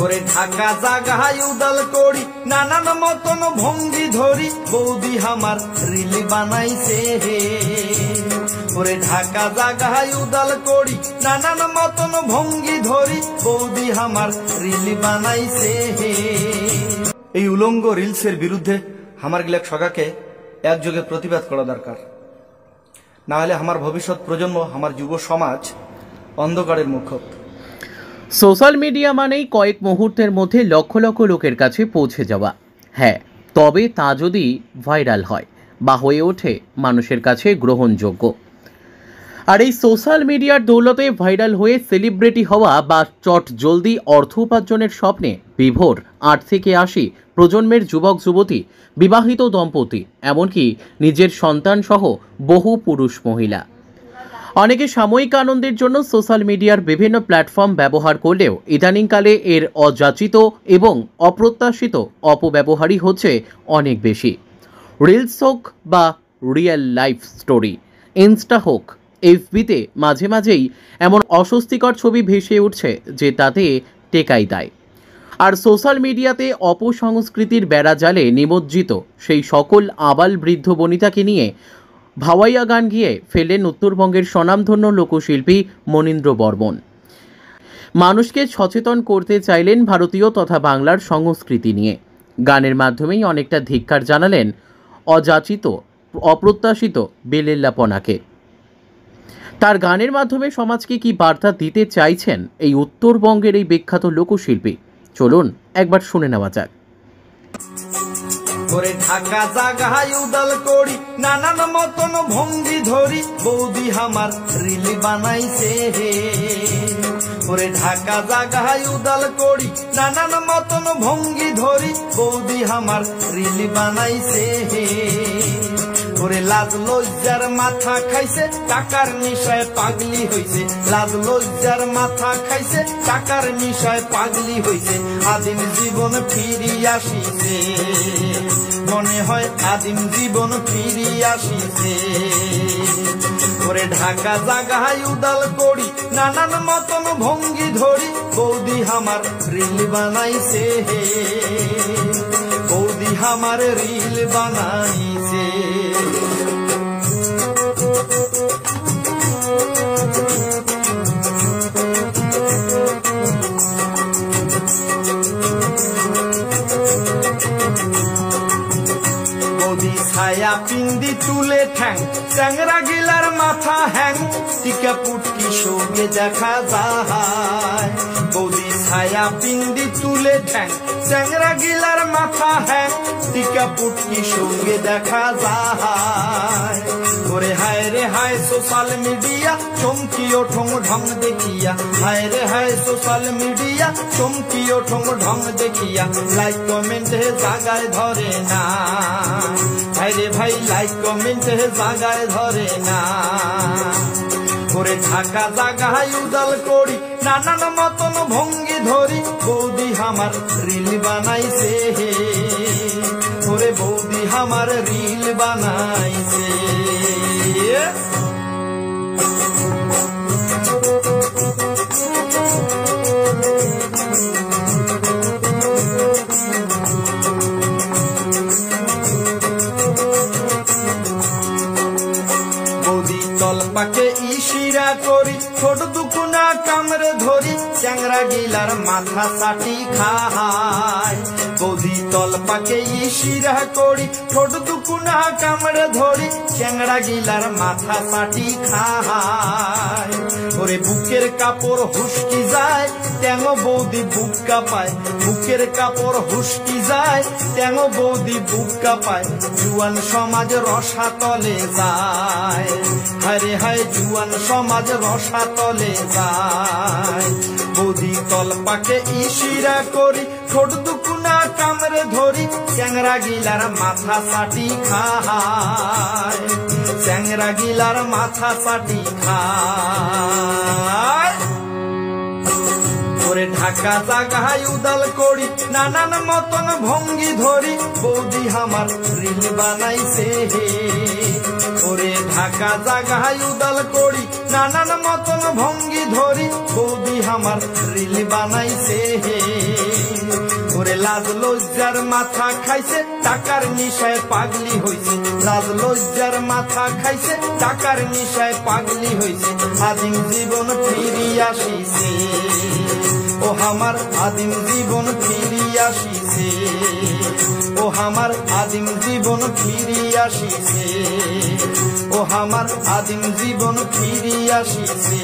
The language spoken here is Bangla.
ওরে ঢাকা জাগায় উদাল করি নানান মতন ভঙ্গি ধরি বৌদি আমার রিল বানাইছে হে। ওরে ঢাকা জাগায় উদাল করি নানান মতন ভঙ্গি ধরি বৌদি আমার রিল বানাইছে হে। এই উলঙ্গ রিলসের বিরুদ্ধে আমার গিলাক সগাকে একযোগে প্রতিবাদ করা দরকার, না হলে আমার ভবিষ্যৎ প্রজন্ম আমার যুব সমাজ অন্ধকারের মুখ। সোশ্যাল মিডিয়া মানেই কয়েক মুহূর্তের মধ্যে লক্ষ লক্ষ লোকের কাছে পৌঁছে যাওয়া, হ্যাঁ, তবে তা যদি ভাইরাল হয় বা হয়ে ওঠে মানুষের কাছে গ্রহণযোগ্য। আর এই সোশ্যাল মিডিয়ার দৌলতে ভাইরাল হয়ে সেলিব্রিটি হওয়া বা চট জলদি অর্থ উপার্জনের স্বপ্নে বিভোর 8 থেকে 80 প্রজন্মের যুবক যুবতী, বিবাহিত দম্পতি, এমনকি নিজের সন্তান সহ বহু পুরুষ মহিলা। অনেকে সাময়িক আনন্দের জন্য সোশ্যাল মিডিয়ার বিভিন্ন প্ল্যাটফর্ম ব্যবহার করলেও ইদানিংকালে এর অযাচিত এবং অপ্রত্যাশিত অপব্যবহারই হচ্ছে অনেক বেশি। রিলস হোক বা রিয়েল লাইফ স্টোরি, ইনস্টা হোক, এফবিতে মাঝে মাঝেই এমন অস্বস্তিকর ছবি ভেসে উঠছে যে তাতে টেকাই দেয়। আর সোশ্যাল মিডিয়াতে অপসংস্কৃতির বেড়াজালে নিমজ্জিত সেই সকল আবাল বৃদ্ধ বনিতাকে নিয়ে ভাওয়াইয়া গান গিয়ে ফেললেন উত্তরবঙ্গের স্বনামধন্য লোকশিল্পী মনীন্দ্র বর্মন। মানুষকে সচেতন করতে চাইলেন ভারতীয় তথা বাংলার সংস্কৃতি নিয়ে। গানের মাধ্যমেই অনেকটা ধিক্কার জানালেন অযাচিত অপ্রত্যাশিত বেলেল্লাপনাকে। তার গানের মাধ্যমে সমাজকে কি বার্তা দিতে চাইছেন এই উত্তরবঙ্গের এই বিখ্যাত লোকশিল্পী, চলুন একবার শুনে নেওয়া যাক। ওরে ঢাকা জাগায় উদাল করি নানান মতন ভঙ্গি ধরি বৌদি আমার রিল বানাইছে হে। ওরে ঢাকা জাগায় উদাল করি নানান মতন ভঙ্গি ধরি বৌদি আমার রিল বানাইছে হে। ওরে লাজ লজ্জার মাথা খাইছে টাকার নিশায় পাগলি হইছে, লাজ লজ্জার মাথা খাইছে টাকার নিশায় পাগলি হইছে। আদিম জীবন ফিরি আসিছে, মনে হয় আদিম জীবন ফিরি আসিছে। ওরে ঢাকা জাগায় উদাল করি নানান মতন ভঙ্গি ধরি বৌদি আমার রিল বানাইছে হে। বৌদি আমার রিল বানাইছে। ছায়া পিন্দি তুলে ঠ্যাং চ্যাংরা গিলার মাথা হ্যাং টিকা পুটকি সঙ্গে দেখা যায়। বৌদি ছায়া পিন্দি তুলে ঠ্যাং চ্যাংরা গিলার মাথা হ্যাং টিকা পুটকি সঙ্গে দেখা যায়। ওরে হায় রে হায় সোশ্যাল মিডিয়া চমকিও ঠং ঢং দেখিয়া, হায় রে হায় সোশ্যাল মিডিয়া চমকিও ঠং ঢং দেখিয়া। লাইক কমেন্টে জাগায় ধরে না, হায় রে ভাই লাইক কমেন্টে জাগায় ধরে না। ওরে ঢাকা জাগায় উদাল করি নানান মতন ভঙ্গি ধরি বৌদি আমার রিল বানাইছে হে। ওরে বৌদি আমার রিল বানাইছে। তলপাকে ইশিরা করি ছোট দুকুনা কামড়ে ধরি চ্যাংরা গিলার মাথা চাটি খায়। বৌদি তলপাকে ইশিরা করি ছোট দুকুনা কামড়ে ধরি চ্যাংরা গিলার মাথা চাটি খায়। ওরে বুকের কাপড় হুসকি যায় ট্যাং বৌদি বুক কাঁপায়, বুকের কাপড় হুসকি যায় ট্যাং বৌদি বুক কাঁপায়। জুয়ান সমাজ রসাতলে যায়, হায় হায় জুয়ান সমাজ রসাতলে যায়। বৌদি তলপাকে ইশিরা করি ছোট দুকুনা কামড়ে ধরি চ্যাংরা গিলার মাথা চাটি খায়, চ্যাংরা গিলার মাথা চাটি খায়। ওরে ঢাকা জাগায় উদাল করি নানান মতন ভঙ্গি ধরি বৌদি আমার রিল বানাইছে হে। ওরে ঢাকা জাগায় উদাল করি নানান মতন ভঙ্গি ধরি বৌদি আমার রিল বানাইছে হে। লাজ লজ্জার মাথা খাইছে টাকার নিশায় পাগলি হইছে লাজ লজ্জার মাথা খাইছে টাকার নিশায় পাগলি হইছে আদিম জীবন ফিরিয়া আসিছে ও আমার আদিম জীবন ফিরিয়া আসিছে ও আমার আদিম জীবন ফিরিয়া আসিছে ও আমার আদিম জীবন ফিরিয়া আসিছে